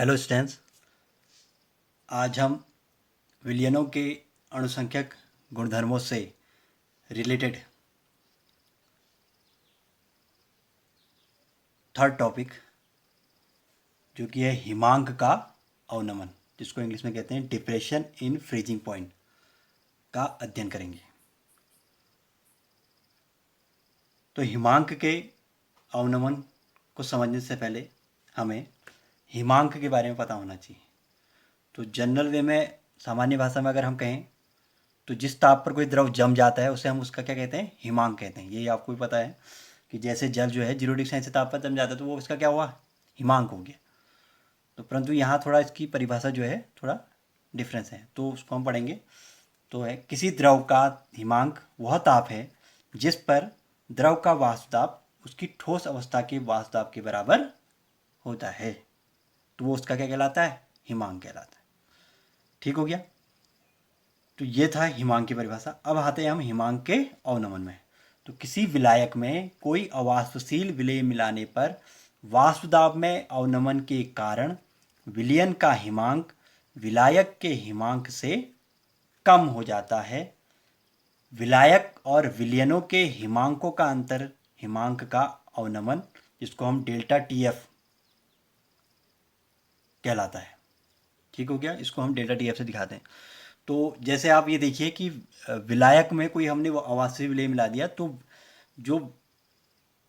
Hello students, आज हम विलयनों के अणुसंख्यक गुणधर्मों से रिलेटेड थर्ड टॉपिक जो कि है हिमांक का अवनमन, जिसको इंग्लिश में कहते हैं डिप्रेशन इन फ्रीजिंग पॉइंट का अध्ययन करेंगे। तो हिमांक के अवनमन को समझने से पहले हमें हिमांक के बारे में पता होना चाहिए। तो जनरल वे में, सामान्य भाषा में अगर हम कहें तो जिस ताप पर कोई द्रव जम जाता है उसे हम उसका क्या कहते हैं, हिमांक कहते हैं। यही आपको भी पता है कि जैसे जल जो है 0 डिग्री सेल्सियस ताप पर जम जाता है तो वो उसका क्या हुआ, हिमांक हो गया। तो परंतु यहाँ थोड़ा इसकी परिभाषा जो है थोड़ा डिफरेंस है, तो उसको हम पढ़ेंगे। तो है किसी द्रव का हिमांक वह ताप है जिस पर द्रव का वाष्प दाब उसकी ठोस अवस्था के वाष्प दाब के बराबर होता है, तो वो उसका क्या कहलाता है, हिमांक कहलाता है। ठीक हो गया। तो ये था हिमांक की परिभाषा। अब आते हैं हम हिमांक के अवनमन में। तो किसी विलायक में कोई अवाष्पशील विलेय मिलाने पर वाष्प दाब में अवनमन के कारण विलयन का हिमांक विलायक के हिमांक से कम हो जाता है। विलायक और विलयनों के हिमांकों का अंतर हिमांक का अवनमन, जिसको हम डेल्टा टी एफ कहलाता है। ठीक हो गया। इसको हम डेल्टा टी एफ से दिखाते हैं। तो जैसे आप ये देखिए कि विलायक में कोई हमने वो आवासीय विलय मिला दिया तो जो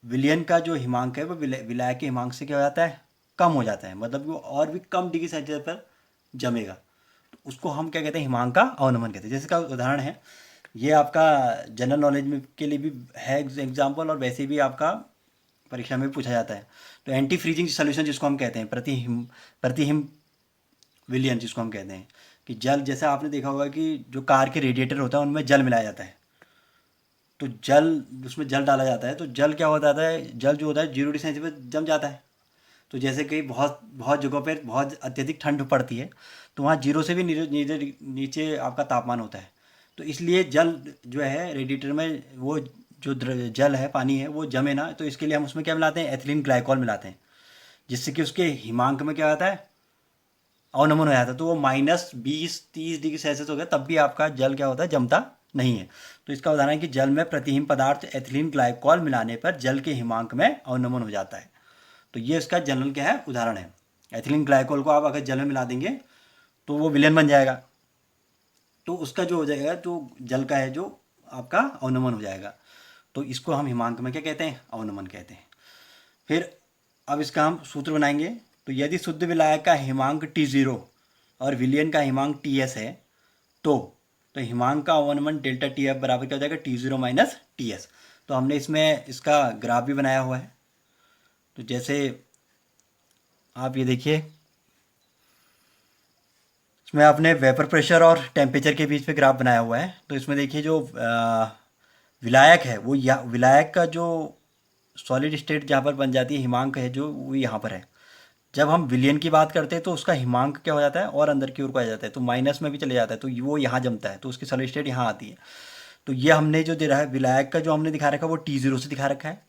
विलयन का जो हिमांक है वो विलायक के हिमांक से क्या हो जाता है, कम हो जाता है। मतलब वो और भी कम डिग्री सेल्सियस पर जमेगा, तो उसको हम क्या कहते हैं, हिमांक का अवनमन कहते हैं। जैसे का उदाहरण है, ये आपका जनरल नॉलेज में के लिए भी है एग्जाम्पल, और वैसे भी आपका परीक्षा में पूछा जाता है। तो एंटी फ्रीजिंग सोल्यूशन जिसको हम कहते हैं, प्रतिहिम विलयन जिसको हम कहते हैं, कि जल, जैसे आपने देखा होगा कि जो कार के रेडिएटर होता है उनमें जल मिलाया जाता है। तो जल, उसमें जल डाला जाता है तो जल क्या होता है, जल जो होता है 0 डिग्री सेल्सियस पर जम जाता है। तो जैसे कि बहुत बहुत जगहों पर बहुत अत्यधिक ठंड पड़ती है तो वहाँ जीरो से भी नीचे नीचे आपका तापमान होता है। तो इसलिए जल जो है रेडिएटर में, वो जो जल है, पानी है, वो जमे ना, तो इसके लिए हम उसमें क्या मिलाते हैं, एथिलीन ग्लाइकॉल मिलाते हैं, जिससे कि उसके हिमांक में क्या होता है, अवनमन हो जाता है। तो वो -20-30 डिग्री सेल्सियस हो गया तब भी आपका जल क्या होता है, जमता नहीं है। तो इसका उदाहरण है कि जल में प्रतिहिम पदार्थ एथिलीन ग्लाइकॉल मिलाने पर जल के हिमांक में अवनमन हो जाता है। तो ये इसका जनरल क्या है, उदाहरण है। एथिलीन ग्लाइकॉल को आप अगर जल में मिला देंगे तो वो विलेन बन जाएगा, तो उसका जो हो जाएगा, जो जल का है, जो आपका अवनमन हो जाएगा। तो इसको हम हिमांक में क्या कहते हैं, अवनमन कहते हैं। फिर अब इसका हम सूत्र बनाएंगे। तो यदि शुद्ध विलायक का हिमांक T0 और विलयन का हिमांक TS है तो हिमांक का अवनमन डेल्टा टी एफ बराबर क्या हो जाएगा, T0 माइनस TS। तो हमने इसमें इसका ग्राफ भी बनाया हुआ है। तो जैसे आप ये देखिए, इसमें आपने वेपर प्रेशर और टेम्परेचर के बीच में ग्राफ बनाया हुआ है। तो इसमें देखिए जो विलायक है वो, विलायक का जो सॉलिड स्टेट जहाँ पर बन जाती है, हिमांक है जो, वो यहाँ पर है। जब हम विलियन की बात करते हैं तो उसका हिमांक क्या हो जाता है, और अंदर की ओर को आ जाता है, तो माइनस में भी चले जाता है, तो वो यहाँ जमता है, तो उसकी सॉलिड स्टेट यहाँ आती है। तो ये हमने जो दे रहा है, विलायक का जो हमने दिखा रखा है वो T0 से दिखा रखा है,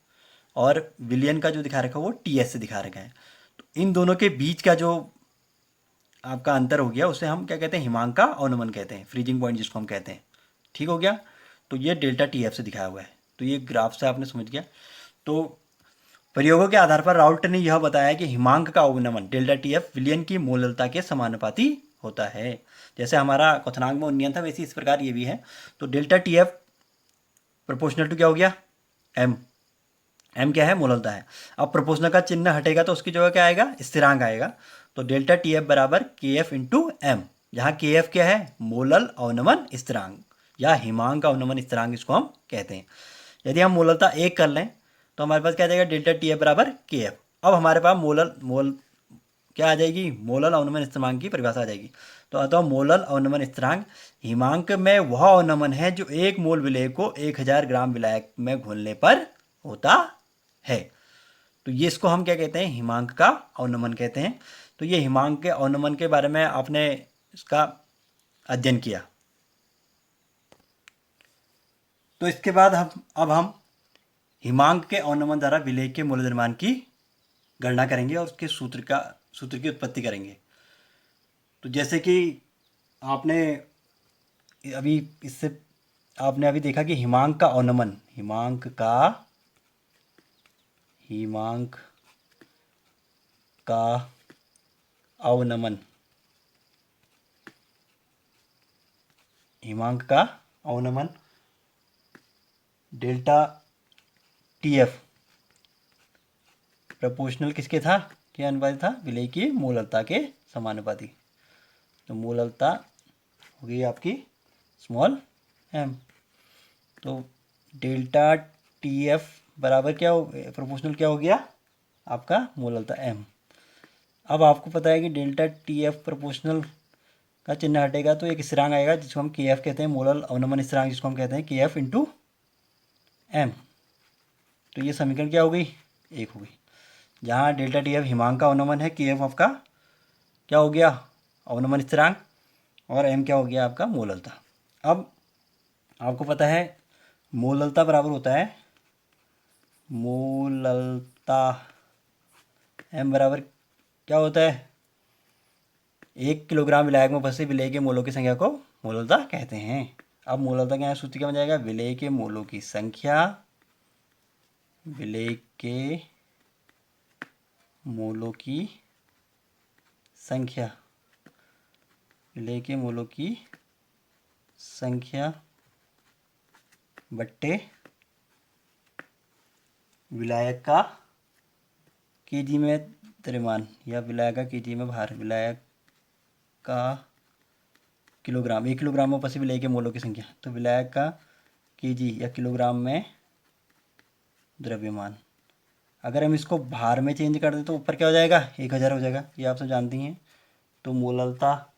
और विलियन का जो दिखा रखा है वो TS से दिखा रखा है। तो इन दोनों के बीच का जो आपका अंतर हो गया उसे हम क्या कहते हैं, हिमांक का अवनमन कहते हैं, फ्रीजिंग पॉइंट जिसको हम कहते हैं। ठीक हो गया। तो ये डेल्टा TF से दिखाया हुआ है। तो ये ग्राफ से आपने समझ गया। तो प्रयोगों के आधार पर राउल्ट ने यह बताया कि हिमांक का अवनमन डेल्टा TF विलयन की मोललता के समानुपाती होता है। जैसे हमारा क्वथनांक में उन्नयन था, वैसे इस प्रकार ये भी है। तो डेल्टा TF प्रोपोर्शनल टू क्या हो गया, एम। एम क्या है, मोललता है। अब प्रोपोर्शनल का चिन्ह हटेगा तो उसकी जगह क्या आएगा, स्थिरांक आएगा। तो डेल्टा TF बराबर KF इंटू एम, जहाँ KF क्या है, मोलल अवनमन स्थिरांक या हिमांक अवनमन स्थिरांक इसको हम कहते हैं। यदि हम मोललता 1 कर लें तो हमारे पास क्या आ जाएगा, डेल्टा TF बराबर KF। अब हमारे पास मोल क्या आ जाएगी, मोलल अवनमन स्थिरांक की परिभाषा आ जाएगी। तो अतः मोलल अवनमन स्थिरांक हिमांक में वह अवनमन है जो 1 मोल विलेय को 1000 ग्राम विलायक में घोलने पर होता है। तो ये इसको हम क्या कहते हैं, हिमांक का अवनमन कहते हैं। तो ये हिमांक के अवनमन के बारे में आपने इसका अध्ययन किया। तो इसके बाद हम हिमांक के अवनमन द्वारा विलेय के मूल निर्माण की गणना करेंगे और उसके सूत्र की उत्पत्ति करेंगे। तो जैसे कि आपने अभी इससे आपने अभी देखा कि हिमांक का अवनमन डेल्टा टी एफ प्रोपोर्शनल किसके था, क्या अनुपाती था, विलेय की मूललता के समानुपाती। तो मूललता हो गई आपकी स्मॉल एम। तो डेल्टा टी एफ बराबर क्या हो, प्रोपोर्शनल क्या हो गया आपका मूललता एम। अब आपको पता है कि डेल्टा टी एफ प्रोपोर्शनल का चिन्ह हटेगा तो एक स्थिरांक आएगा जिसको हम के एफ कहते हैं, मोलल अवनमन स्थिरांक जिसको हम कहते हैं के एफ इंटू एम। तो ये समीकरण क्या हो गई, एक हो गई। जहाँ डेल्टा टी एफ हिमांक का अवनमन है, के एफ आपका क्या हो गया अवनमन स्थिरांक, और एम क्या हो गया आपका मोललता। अब आपको पता है मोललता बराबर होता है मोललता एम बराबर क्या होता है, 1 किलोग्राम विलायक में फंसे विलेय के मोलों की संख्या को मोललता कहते हैं। अब मोललता क्या है, सूत्र क्या बन जाएगा, विलेय के मोलों की संख्या, विलेय के मोलों की संख्या, विलेय के मोलों की संख्या बट्टे विलायक का केजी में द्रव्यमान, या विलायक का केजी में भार, विलायक का किलोग्राम, 1 किलोग्राम में फंसे विलेय के मोलों की संख्या, तो विलायक का केजी या किलोग्राम में द्रव्यमान। अगर हम इसको भार में चेंज कर दें तो ऊपर क्या हो जाएगा, 1000 हो जाएगा, ये आप सब जानती हैं। तो मोललता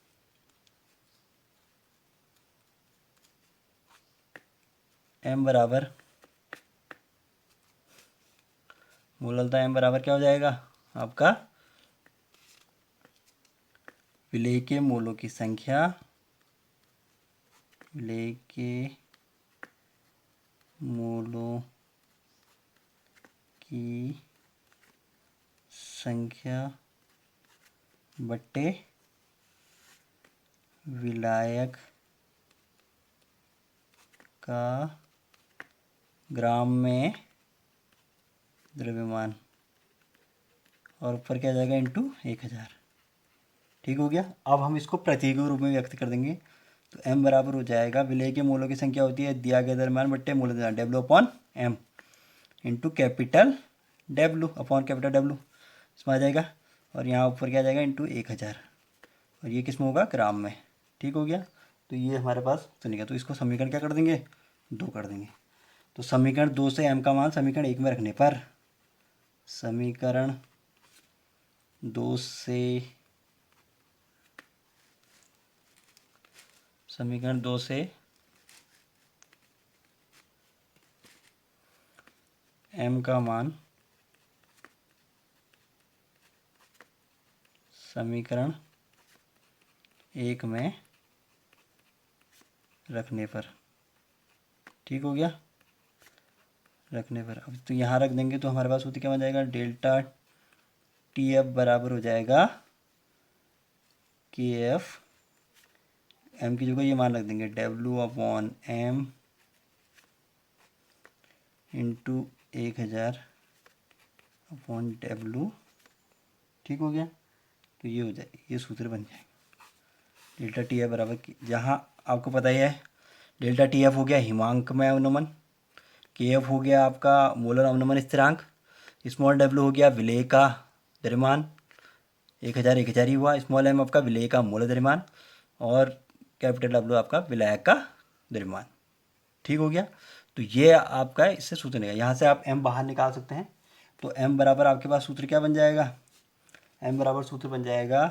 एम बराबर क्या हो जाएगा आपका, विलेय के मोलों की संख्या, विलेय के मोलों की संख्या बट्टे विलायक का ग्राम में द्रव्यमान, और ऊपर क्या आ जाएगा इंटू 1000। ठीक हो गया। अब हम इसको प्रतीक के रूप में व्यक्त कर देंगे। तो m बराबर हो जाएगा, विलेय के मोलों की संख्या होती है दिया गया द्रव्यमान बट्टे मूल द्रव्यमान, W upon M into capital W upon capital W, इसमें आ जाएगा, और यहाँ ऊपर क्या आ जाएगा इंटू 1000, और ये किस में होगा, ग्राम में। ठीक हो गया। तो ये हमारे पास सुनिएगा, तो इसको समीकरण क्या कर देंगे, 2 कर देंगे। तो समीकरण 2 से m का मान समीकरण 1 में रखने पर, समीकरण 2 से m का मान समीकरण 1 में रखने पर, ठीक हो गया, रखने पर। अब तो यहाँ रख देंगे तो हमारे पास सूत्र क्या बन जाएगा, डेल्टा टी एफ बराबर हो जाएगा के एफ, एम की जगह ये मान रख देंगे W upon M into 1000 upon W. ठीक हो गया। तो ये हो जाए, ये सूत्र बन जाएगा डेल्टा टी एफ बराबर, जहाँ आपको पता ही है डेल्टा टी एफ हो गया हिमांक में अवनमन, के एफ हो गया आपका मोलर अवनमन स्थिरांक, स्मॉल डब्ल्यू हो गया विलेय का द्रव्यमान, 1000 ही हुआ, स्मॉल एम आपका विलेय का मोलर द्रव्यमान, और कैपिटल डब्ल्यू आपका विलायक का द्रव्यमान। ठीक हो गया। तो ये आपका इससे सूत्र निकलेगा, यहाँ से आप m बाहर निकाल सकते हैं। तो m बराबर आपके पास सूत्र क्या बन जाएगा, m बराबर सूत्र बन जाएगा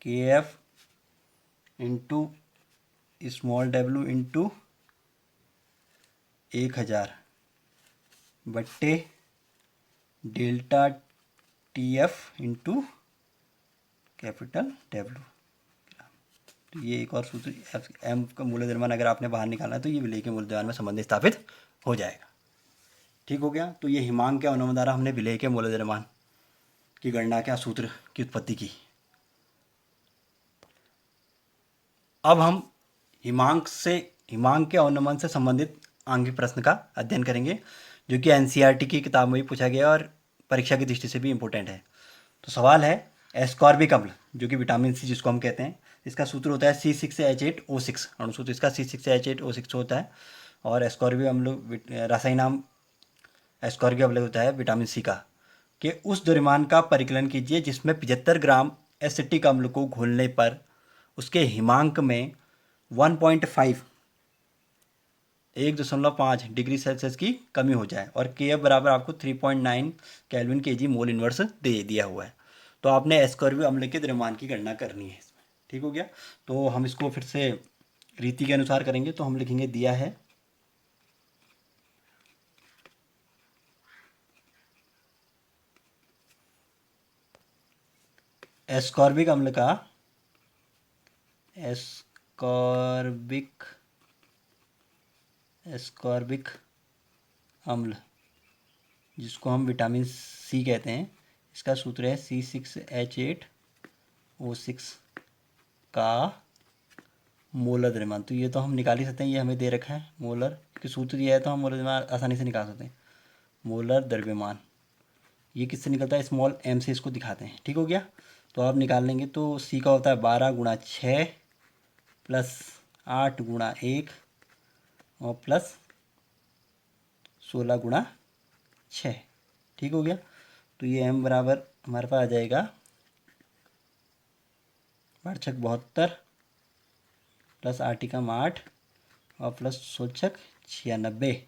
के F into small W into 1000 बट्टे delta T F into capital W. तो ये एक और सूत्र, एम का मूल्य द्रव्यमान अगर आपने बाहर निकालना है तो ये विलेय के मूल्य द्रव्यमान में संबंध स्थापित हो जाएगा। ठीक हो गया। तो ये हिमांक के अवनमन द्वारा हमने विलेय के मूल्य द्रव्यमान की गणना क्या सूत्र की उत्पत्ति की। अब हम हिमांक के अवनमन से संबंधित आंगिक प्रश्न का अध्ययन करेंगे, जो कि एनसीईआरटी की किताब में भी पूछा गया और परीक्षा की दृष्टि से भी इम्पोर्टेंट है। तो सवाल है, एस्कॉर्बिक अम्ल जो कि विटामिन सी जिसको हम कहते हैं, इसका सूत्र होता है C6H8O6, अणुसूत्र इसका C6H8O6 होता है। और एस्कॉर्बिक अम्ल रासायनिक नाम एस्कॉर्बिक अम्ल होता है विटामिन सी का। कि उस द्रव्यमान का परिकलन कीजिए जिसमें 75 ग्राम एसिटिक अम्ल को घोलने पर उसके हिमांक में 1.5 1.5 डिग्री सेल्सियस की कमी हो जाए और के एफ बराबर आपको 3.9 केल्विन केजी मोल इनवर्स दे दिया हुआ है। तो आपने एस्कॉर्बिक अम्ल के द्रव्यमान की गणना करनी है इसमें। ठीक हो गया। तो हम इसको फिर से रीति के अनुसार करेंगे। तो हम लिखेंगे दिया है एस्कॉर्बिक अम्ल का एस्कॉर्बिक अम्ल जिसको हम विटामिन सी कहते हैं, इसका सूत्र है C6H8O6 का मोलर द्रव्यमान। तो ये तो हम निकाल ही सकते हैं, ये हमें दे रखा है मोलर कि सूत्र दिया है तो हम मोलर द्रव्यमान आसानी से निकाल सकते हैं। मोलर द्रव्यमान ये किससे निकलता है, स्मॉल m से इसको दिखाते हैं। ठीक हो गया। तो आप निकाल लेंगे तो C का होता है 12 गुणा 6 प्लस 8 गुणा 1 और प्लस 16 गुणा 6। ठीक हो गया। तो ये m बराबर हमारे पास आ जाएगा 8×6 = 72 प्लस 8×8 और प्लस 16×6 = 96।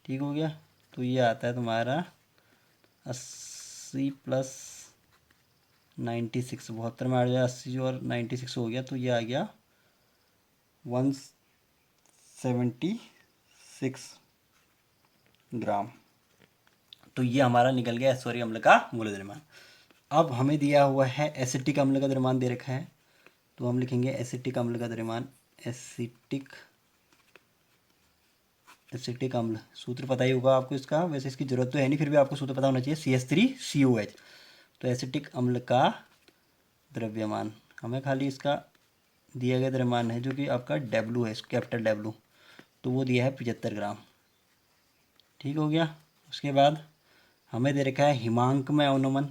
ठीक हो गया। तो ये आता है तुम्हारा 80 प्लस 96, 72 में आ जाएगा 80 और 96 हो गया, तो ये आ गया 176 ग्राम। तो ये हमारा निकल गया एस्कॉर्बिक अम्ल का मूल द्रव्यमान। अब हमें दिया हुआ है एसिटिक अम्ल का द्रव्यमान दे रखा है। तो हम लिखेंगे एसिटिक अम्ल का द्रव्यमान, एसिटिक अम्ल सूत्र पता ही होगा आपको इसका, वैसे इसकी ज़रूरत तो है नहीं, फिर भी आपको सूत्र पता होना चाहिए CH3COH। तो एसिटिक अम्ल का द्रव्यमान हमें खाली इसका दिया गया द्रव्यमान है जो कि आपका W है, कैपिटल W, तो वो दिया है 75 ग्राम। ठीक हो गया। उसके बाद हमें दे रखा है हिमांक में अवनमन।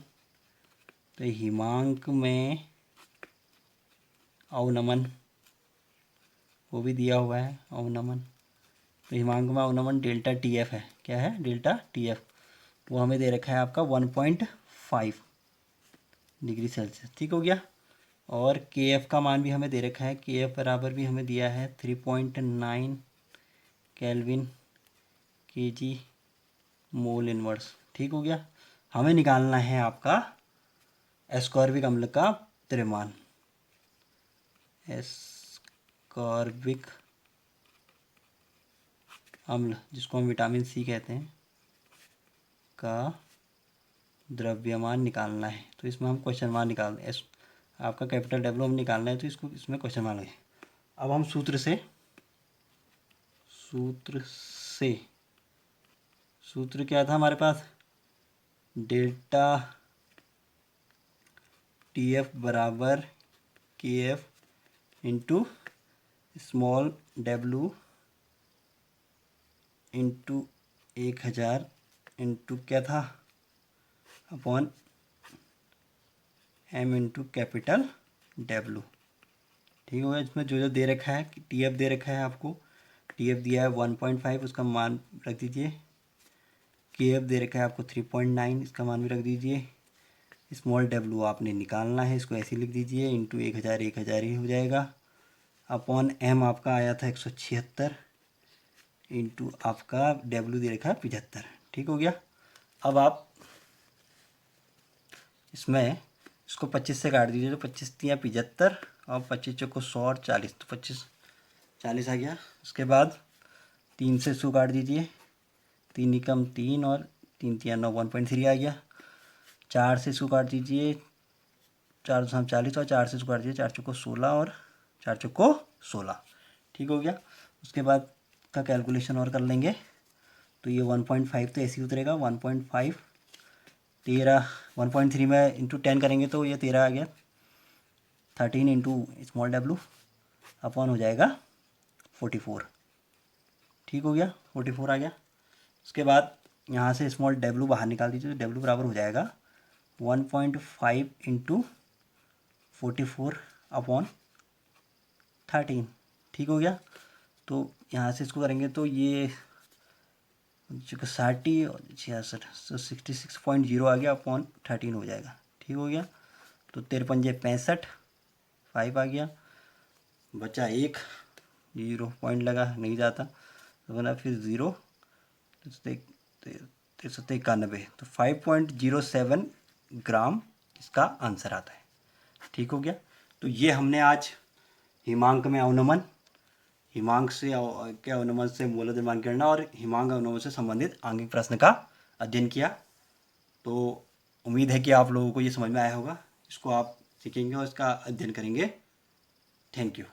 तो हिमांक में अवनमन वो भी दिया हुआ है, अवनमन। तो हिमांक में अवनमन डेल्टा TF है। क्या है, डेल्टा TF। वो हमें दे रखा है आपका 1.5 डिग्री सेल्सियस। ठीक हो गया। और KF का मान भी हमें दे रखा है, KF बराबर भी हमें दिया है 3.9 केल्विन केजी मोल इनवर्स। ठीक हो गया। हमें निकालना है आपका एस्कॉर्बिक अम्ल का द्रव्यमान। एस्कॉर्बिक अम्ल जिसको हम विटामिन सी कहते हैं का द्रव्यमान निकालना है। तो इसमें हम क्वेश्चन मार्क निकाल दें, आपका कैपिटल W हम निकालना है तो इसको इसमें क्वेश्चन मार्क लगे। अब हम सूत्र क्या था हमारे पास, डेल्टा TF बराबर KF into small w into 1000 into क्या था upon m into capital W। ठीक होगा। इसमें जो जो दे रखा है, TF दे रखा है आपको, TF दिया है 1.5, उसका मान रख दीजिए। KF दे रखा है आपको 3.9, इसका मान भी रख दीजिए। स्मॉल W आपने निकालना है, इसको ऐसे लिख दीजिए, इंटू 1000 ही हो जाएगा, अपॉन m आपका आया था 176 इंटू आपका W दे रखा है 75। ठीक हो गया। अब आप इसमें इसको 25 से काट दीजिए, तो 25 × 75 और 25 चौको 100 और 40, तो 40 आ गया। उसके बाद 3 से इसको काट दीजिए, 3 एकम 3 और 3 × 9 1.3 आ गया। 4 से इसको काट दीजिए, 4 2 40 और 4 से इसको काट दीजिए, 4 चौको 16 और 4 चौको 16। ठीक हो गया। उसके बाद का कैलकुलेशन और कर लेंगे, तो ये 1.5 तो ऐसे ही उतरेगा, 1.5 13 1.3 में इंटू 10 करेंगे तो ये 13 आ गया। 13 इंटू स्मॉल डब्लू अपॉन हो जाएगा 44। ठीक हो गया, 44 आ गया। उसके बाद यहाँ से स्मॉल डब्लू बाहर निकाल दीजिए, तो डब्लू बराबर हो जाएगा 1.5 इंटू 44 अपॉन 13। ठीक हो गया। तो यहाँ से इसको करेंगे तो ये 60 और 66, तो 66.0 आ गया अपॉन 13 हो जाएगा। ठीक हो गया। तो 13×5 = 5 आ गया, बचा 1, 0 पॉइंट लगा नहीं जाता, तो बना फिर 0, 391, तो 5.07 ग्राम इसका आंसर आता है। ठीक हो गया। तो ये हमने आज हिमांक में अवनमन, हिमांक से के अवनमन से मूलद निर्माण करना और हिमांक अवनमन से संबंधित आंगिक प्रश्न का अध्ययन किया। तो उम्मीद है कि आप लोगों को ये समझ में आया होगा। इसको आप सीखेंगे और इसका अध्ययन करेंगे। Thank you.